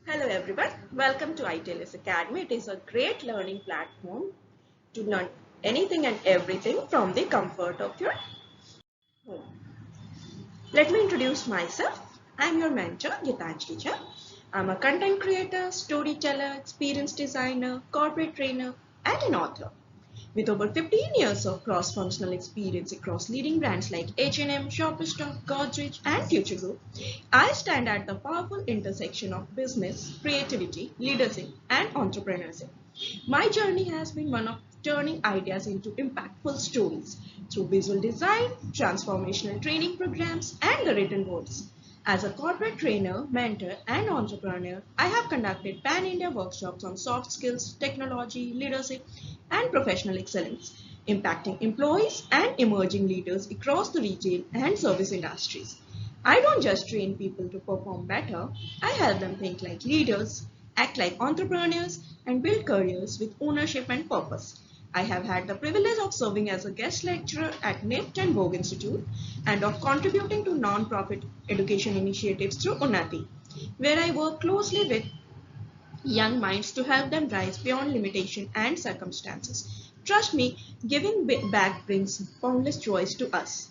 Hello everyone, welcome to ITLS Academy. It is a great learning platform to learn anything and everything from the comfort of your home. Let me introduce myself. I am your mentor, Gitanjali Jha. I am a content creator, storyteller, experience designer, corporate trainer, and an author. With over 15 years of cross-functional experience across leading brands like H&M, Shoppers Stop, Godrej, and Future Group, I stand at the powerful intersection of business, creativity, leadership, and entrepreneurship. My journey has been one of turning ideas into impactful stories through visual design, transformational training programs, and the written words. As a corporate trainer, mentor, and entrepreneur, I have conducted pan India workshops on soft skills, technology, leadership, and professional excellence, impacting employees and emerging leaders across the retail and service industries. I don't just train people to perform better, I help them think like leaders, act like entrepreneurs, and build careers with ownership and purpose. I have had the privilege of serving as a guest lecturer at NIFT and Vogue Institute and of contributing to non-profit education initiatives through Unnati, where I work closely with young minds to help them rise beyond limitation and circumstances. Trust me, giving back brings boundless joys to us.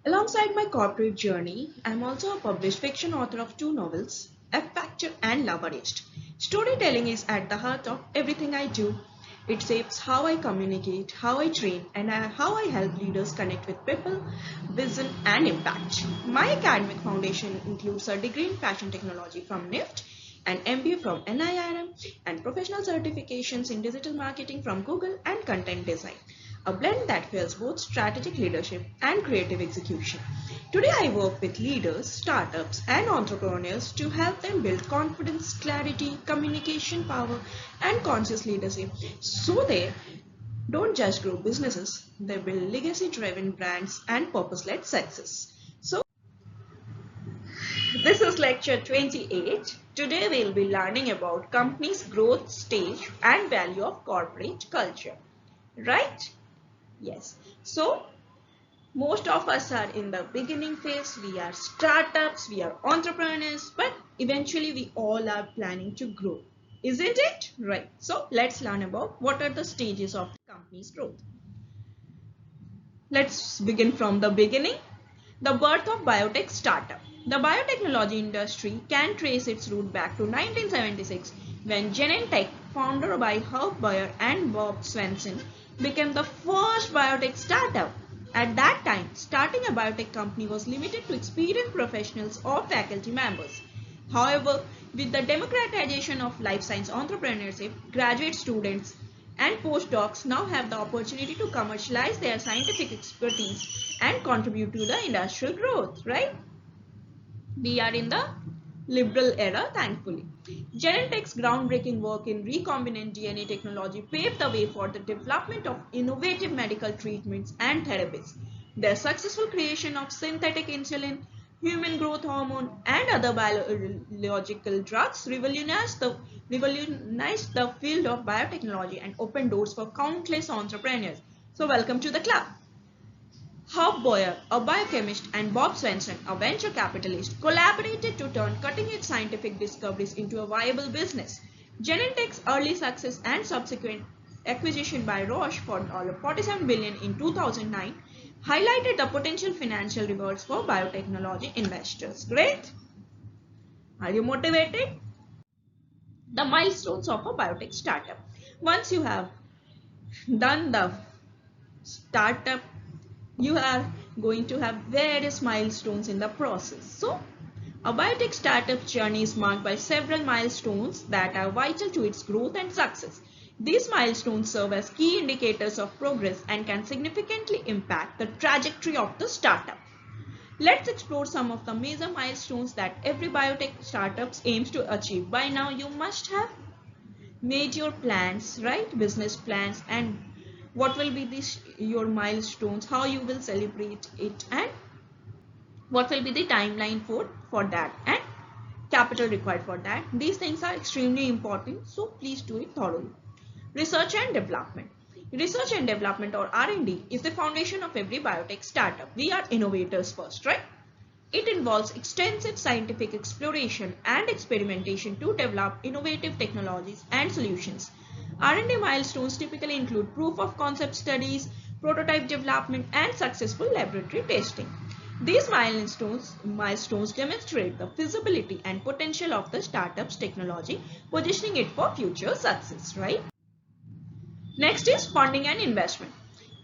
Alongside my corporate journey, I am also a published fiction author of two novels, F Factor and Love Arranged. Storytelling is at the heart of everything I do. It shapes how I communicate, how I train, and how I help leaders connect with people, vision, and impact. My academic foundation includes a degree in fashion technology from NIFT, an MBA from NIRM, and professional certifications in digital marketing from Google and content design, a blend that fuels both strategic leadership and creative execution. Today, I work with leaders, startups, and entrepreneurs to help them build confidence, clarity, communication power, and conscious leadership so they don't just grow businesses, they build legacy driven brands and purpose led success. So, this is lecture 28. Today, we'll be learning about companies' growth stage and value of corporate culture. Right? Yes. So, most of us are in the beginning phase. We are startups, we are entrepreneurs, but eventually we all are planning to grow. Isn't it? Right. So, let's learn about what are the stages of the company's growth. Let's begin from the beginning. The birth of biotech startup. The biotechnology industry can trace its root back to 1976 when Genentech, founded by Herb Bayer and Bob Swenson, became the first biotech startup. At that time, starting a biotech company was limited to experienced professionals or faculty members. However, with the democratization of life science entrepreneurship, graduate students and postdocs now have the opportunity to commercialize their scientific expertise and contribute to the industrial growth, right? We are in the liberal era, thankfully. Genentech's groundbreaking work in recombinant DNA technology paved the way for the development of innovative medical treatments and therapies. Their successful creation of synthetic insulin, human growth hormone, and other biological drugs revolutionized the field of biotechnology and opened doors for countless entrepreneurs. So, welcome to the club. Herb Boyer, a biochemist, and Bob Swenson, a venture capitalist, collaborated to turn cutting-edge scientific discoveries into a viable business. Genentech's early success and subsequent acquisition by Roche for $47 billion in 2009 highlighted the potential financial rewards for biotechnology investors. Great! Are you motivated? The milestones of a biotech startup. Once you have done the startup, you are going to have various milestones in the process. So, a biotech startup journey is marked by several milestones that are vital to its growth and success. These milestones serve as key indicators of progress and can significantly impact the trajectory of the startup. Let's explore some of the major milestones that every biotech startup aims to achieve. By now, you must have made your plans, right? Business plans, and what will be your milestones, how you will celebrate it, and what will be the timeline for that, and capital required for that. These things are extremely important, so please do it thoroughly. Research and development. Research and development, or R&D, is the foundation of every biotech startup. We are innovators first, right? It involves extensive scientific exploration and experimentation to develop innovative technologies and solutions. R&D milestones typically include proof of concept studies, prototype development, and successful laboratory testing. These milestones demonstrate the feasibility and potential of the startup's technology, positioning it for future success, right? Next is funding and investment.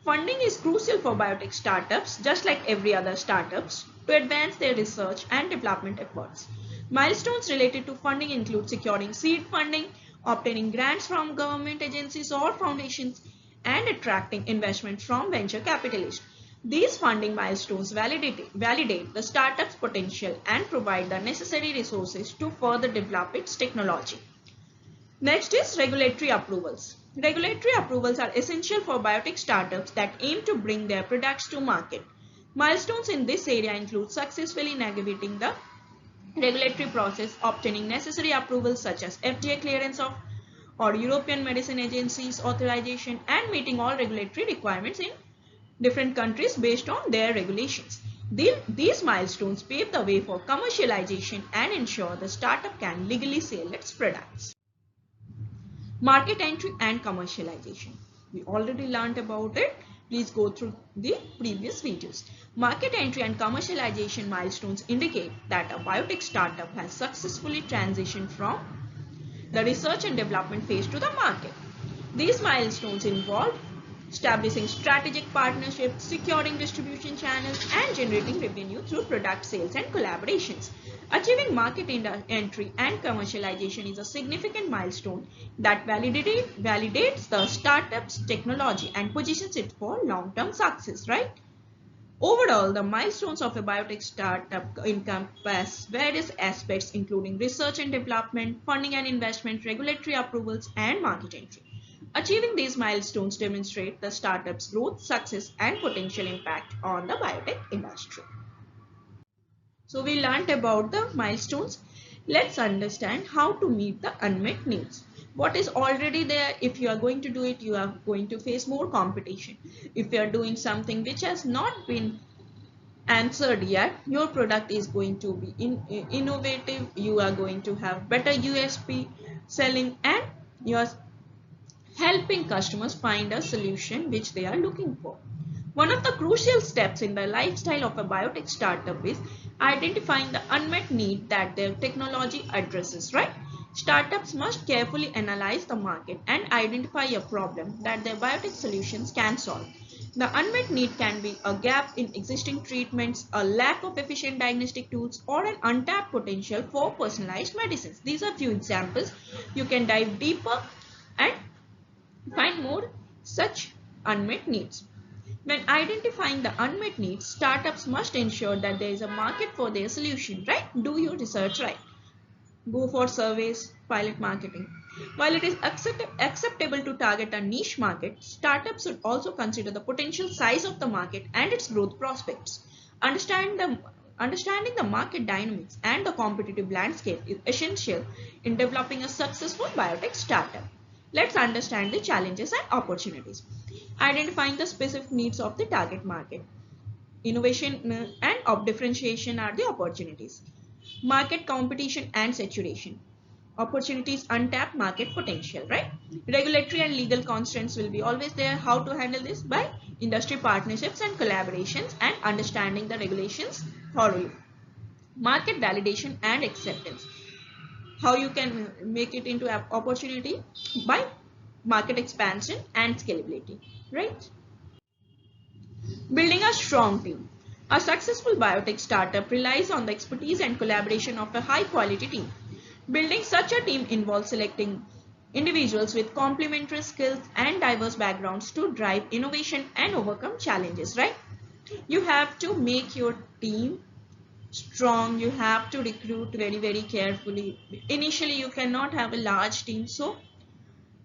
Funding is crucial for biotech startups, just like every other startups, to advance their research and development efforts. Milestones related to funding include securing seed funding, obtaining grants from government agencies or foundations, and attracting investment from venture capitalists. These funding milestones validate the startup's potential and provide the necessary resources to further develop its technology. Next is regulatory approvals. Regulatory approvals are essential for biotech startups that aim to bring their products to market. Milestones in this area include successfully navigating the regulatory process, obtaining necessary approvals such as FDA clearance of or European Medicine Agency's authorization, and meeting all regulatory requirements in different countries based on their regulations. These milestones pave the way for commercialization and ensure the startup can legally sell its products. Market entry and commercialization. We already learned about it. Please go through the previous videos. Market entry and commercialization milestones indicate that a biotech startup has successfully transitioned from the research and development phase to the market. These milestones involve establishing strategic partnerships, securing distribution channels, and generating revenue through product sales and collaborations. Achieving market entry and commercialization is a significant milestone that validates the startup's technology and positions it for long-term success, right? Overall, the milestones of a biotech startup encompass various aspects including research and development, funding and investment, regulatory approvals, and market entry. Achieving these milestones demonstrate the startup's growth, success, and potential impact on the biotech industry. So we learned about the milestones. Let's understand how to meet the unmet needs. What is already there, if you are going to do it, you are going to face more competition. If you are doing something which has not been answered yet, your product is going to be innovative, you are going to have better USP selling, and you are helping customers find a solution which they are looking for. One of the crucial steps in the lifestyle of a biotech startup is identifying the unmet need that their technology addresses, right? Startups must carefully analyze the market and identify a problem that their biotech solutions can solve. The unmet need can be a gap in existing treatments, a lack of efficient diagnostic tools, or an untapped potential for personalized medicines. These are few examples. You can dive deeper and find more such unmet needs. When identifying the unmet needs, startups must ensure that there is a market for their solution, right? Do your research right. Go for surveys, pilot marketing. While it is acceptable to target a niche market, startups should also consider the potential size of the market and its growth prospects. Understanding the market dynamics and the competitive landscape is essential in developing a successful biotech startup. Let's understand the challenges and opportunities. Identifying the specific needs of the target market. Innovation and of differentiation are the opportunities. Market competition and saturation. Opportunities, untapped market potential, right? Regulatory and legal constraints will be always there. How to handle this? By industry partnerships and collaborations and understanding the regulations thoroughly. Market validation and acceptance. How you can make it into an opportunity? By market expansion and scalability, right? Building a strong team. A successful biotech startup relies on the expertise and collaboration of a high quality team. Building such a team involves selecting individuals with complementary skills and diverse backgrounds to drive innovation and overcome challenges, right? You have to make your team strong. You have to recruit very carefully. Initially you cannot have a large team, so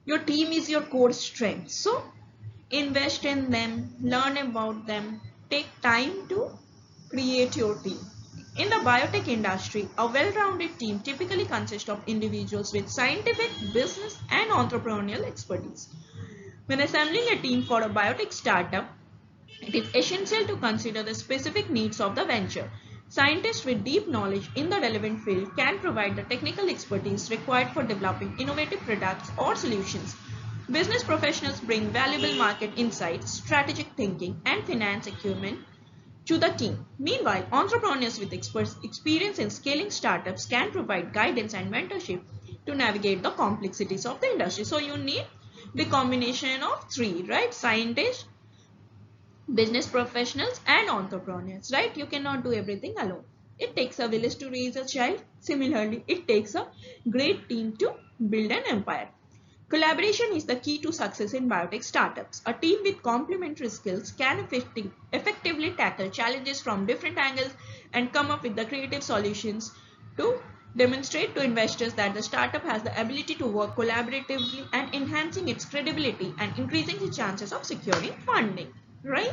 your team is your core strength. So invest in them, learn about them, take time to create your team. In the biotech industry, a well-rounded team typically consists of individuals with scientific, business, and entrepreneurial expertise. When assembling a team for a biotech startup, it is essential to consider the specific needs of the venture. Scientists with deep knowledge in the relevant field can provide the technical expertise required for developing innovative products or solutions. Business professionals bring valuable market insights, strategic thinking, and finance acumen to the team. Meanwhile, entrepreneurs with experience in scaling startups can provide guidance and mentorship to navigate the complexities of the industry. So you need the combination of three, right? Scientists, business professionals, and entrepreneurs, right? You cannot do everything alone. It takes a village to raise a child. Similarly, it takes a great team to build an empire. Collaboration is the key to success in biotech startups. A team with complementary skills can effectively tackle challenges from different angles and come up with the creative solutions to demonstrate to investors that the startup has the ability to work collaboratively and enhancing its credibility and increasing the chances of securing funding, right?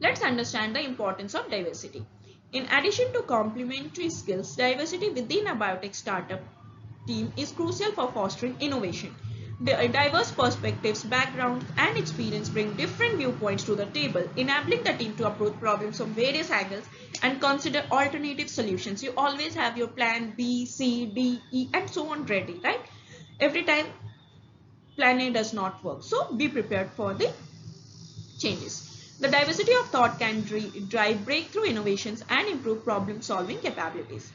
Let's understand the importance of diversity. In addition to complementary skills, diversity within a biotech startup team is crucial for fostering innovation. The diverse perspectives, backgrounds, and experience bring different viewpoints to the table, enabling the team to approach problems from various angles and consider alternative solutions. You always have your plan B, C, D, E, and so on ready, right? Every time plan A does not work. So be prepared for the changes. The diversity of thought can drive breakthrough innovations and improve problem-solving capabilities.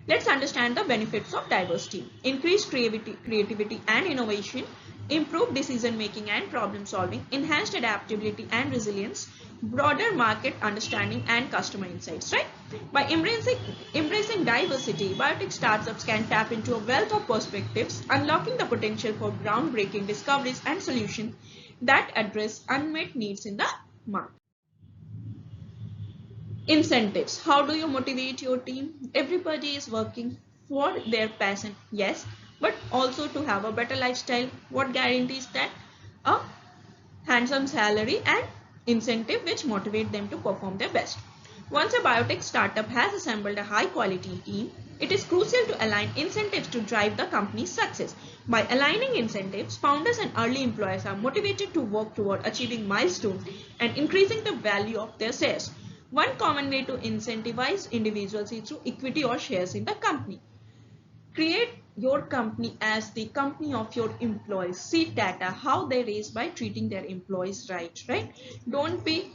Let's understand the benefits of diverse team. Increased creativity and innovation, improved decision-making and problem-solving, enhanced adaptability and resilience, broader market understanding and customer insights, right? By embracing diversity, biotech startups can tap into a wealth of perspectives, unlocking the potential for groundbreaking discoveries and solutions that address unmet needs in the market. Incentives. How do you motivate your team? Everybody is working for their passion, yes, but also to have a better lifestyle. What guarantees that? A handsome salary and incentive which motivate them to perform their best. Once a biotech startup has assembled a high quality team, it is crucial to align incentives to drive the company's success. By aligning incentives, founders and early employees are motivated to work toward achieving milestones and increasing the value of their shares. One common way to incentivize individuals is through equity or shares in the company. Create your company as the company of your employees. See data, how they raise by treating their employees right? Don't be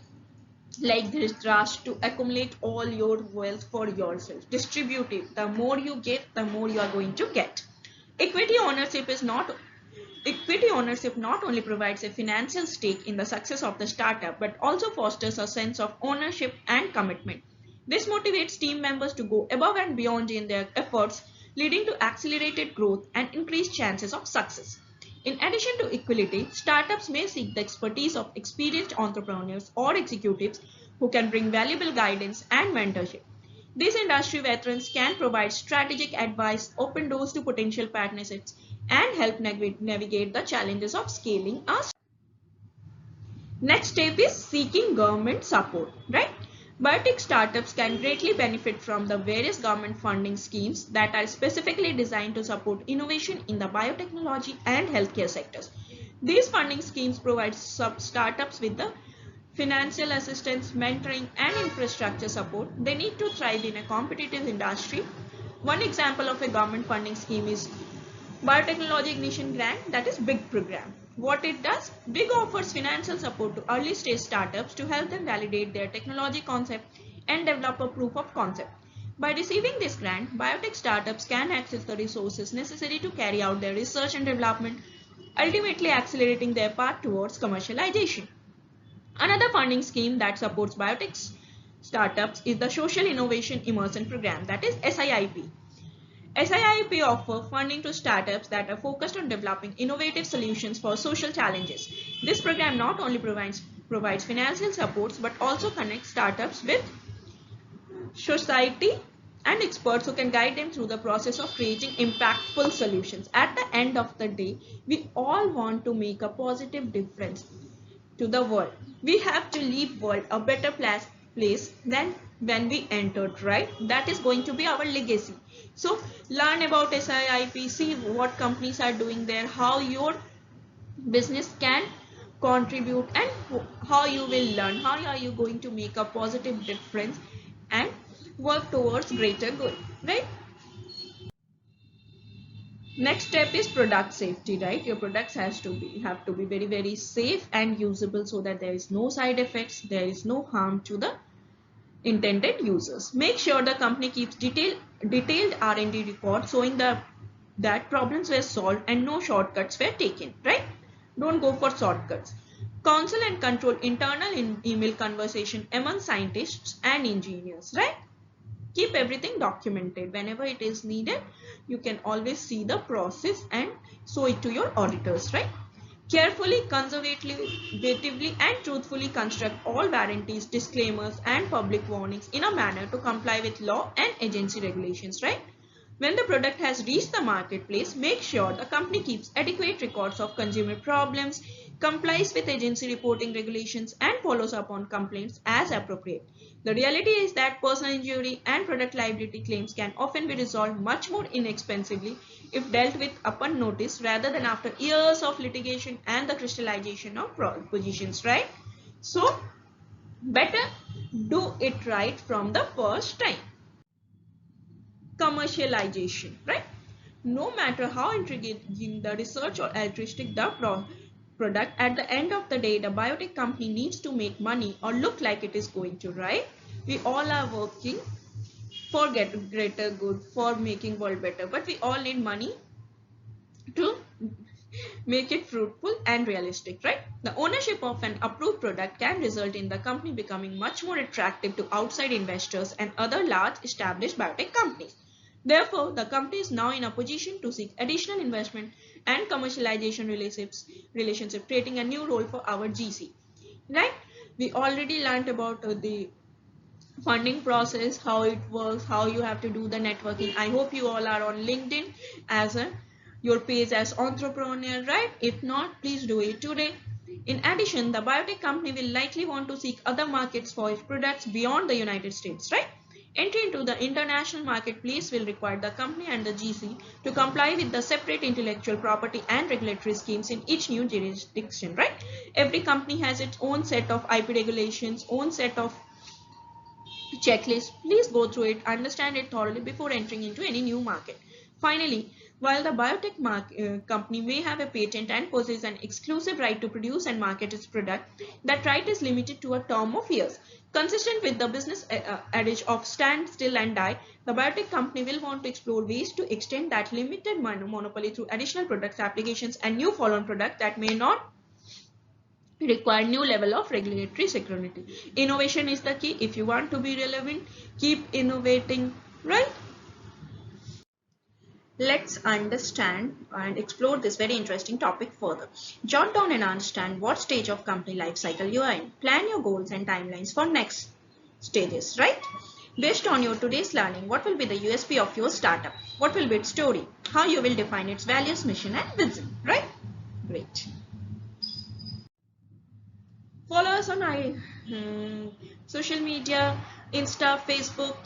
like this rush to accumulate all your wealth for yourself. Distribute it. The more you get, the more you are going to get. Equity ownership not only provides a financial stake in the success of the startup, but also fosters a sense of ownership and commitment. This motivates team members to go above and beyond in their efforts, leading to accelerated growth and increased chances of success. In addition to equality, startups may seek the expertise of experienced entrepreneurs or executives who can bring valuable guidance and mentorship. These industry veterans can provide strategic advice, open doors to potential partnerships, and help navigate the challenges of scaling a. Next step is seeking government support, right? Biotech startups can greatly benefit from the various government funding schemes that are specifically designed to support innovation in the biotechnology and healthcare sectors. These funding schemes provide startups with the financial assistance, mentoring, and infrastructure support they need to thrive in a competitive industry. One example of a government funding scheme is Biotechnology Ignition Grant, that is BIG program. What it does? BIG offers financial support to early stage startups to help them validate their technology concept and develop a proof of concept. By receiving this grant, biotech startups can access the resources necessary to carry out their research and development, ultimately accelerating their path towards commercialization. Another funding scheme that supports biotech startups is the Social Innovation Immersion Program, that is SIIP. SIIP offers funding to startups that are focused on developing innovative solutions for social challenges. This program not only provides financial supports but also connects startups with society and experts who can guide them through the process of creating impactful solutions. At the end of the day, we all want to make a positive difference to the world. We have to leave world a better place than when we entered, right? That is going to be our legacy. So learn about SIIP, see what companies are doing there, how your business can contribute, and how you will learn, how are you going to make a positive difference and work towards greater good, right? Next step is product safety, right? Your products have to be very, very safe and usable, so that there is no side effects, there is no harm to the intended users. Make sure the company keeps detailed R&D records showing that problems were solved and no shortcuts were taken, right? Don't go for shortcuts. Counsel and control internal email conversation among scientists and engineers, right? Keep everything documented. Whenever it is needed, you can always see the process and show it to your auditors, right? Carefully, conservatively, and truthfully construct all warranties, disclaimers, and public warnings in a manner to comply with law and agency regulations, right? When the product has reached the marketplace, make sure the company keeps adequate records of consumer problems, complies with agency reporting regulations, and follows up on complaints as appropriate. The reality is that personal injury and product liability claims can often be resolved much more inexpensively if dealt with upon notice rather than after years of litigation and the crystallization of positions, right? So, better do it right from the first time. Commercialization, right? No matter how intriguing the research or altruistic the product, at the end of the day, the biotech company needs to make money or look like it is going to, right? We all are working for greater good, for making world better, but we all need money to make it fruitful and realistic, right? The ownership of an approved product can result in the company becoming much more attractive to outside investors and other large established biotech companies. Therefore, the company is now in a position to seek additional investment and commercialization relationship, creating a new role for our GC, right? We already learned about the funding process, how it works, how you have to do the networking. I hope you all are on LinkedIn as your page as entrepreneur, right? If not, please do it today. In addition, the biotech company will likely want to seek other markets for its products beyond the United States, right? Entry into the international marketplace will require the company and the GC to comply with the separate intellectual property and regulatory schemes in each new jurisdiction, right? Every company has its own set of IP regulations, own set of checklist. Please go through it, understand it thoroughly before entering into any new market. Finally, while the biotech company may have a patent and possess an exclusive right to produce and market its product, that right is limited to a term of years. Consistent with the business adage of stand still and die, the biotech company will want to explore ways to extend that limited monopoly through additional products, applications, and new follow-on products that may not require new level of regulatory security. Innovation is the key. If you want to be relevant, keep innovating, right? Let's understand and explore this very interesting topic further. Jot down and understand what stage of company life cycle you are in. Plan your goals and timelines for next stages, right? Based on your today's learning, what will be the USP of your startup? What will be its story? How you will define its values, mission, and vision, right? Great. Follow us on social media, Insta, Facebook,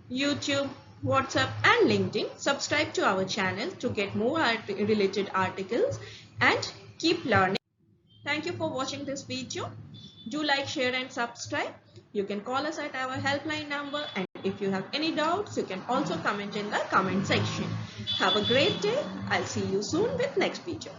YouTube, WhatsApp, and LinkedIn. Subscribe to our channel to get more related articles and keep learning. Thank you for watching this video. Do like, share, and subscribe. You can call us at our helpline number, and if you have any doubts, you can also comment in the comment section. Have a great day. I'll see you soon with next video.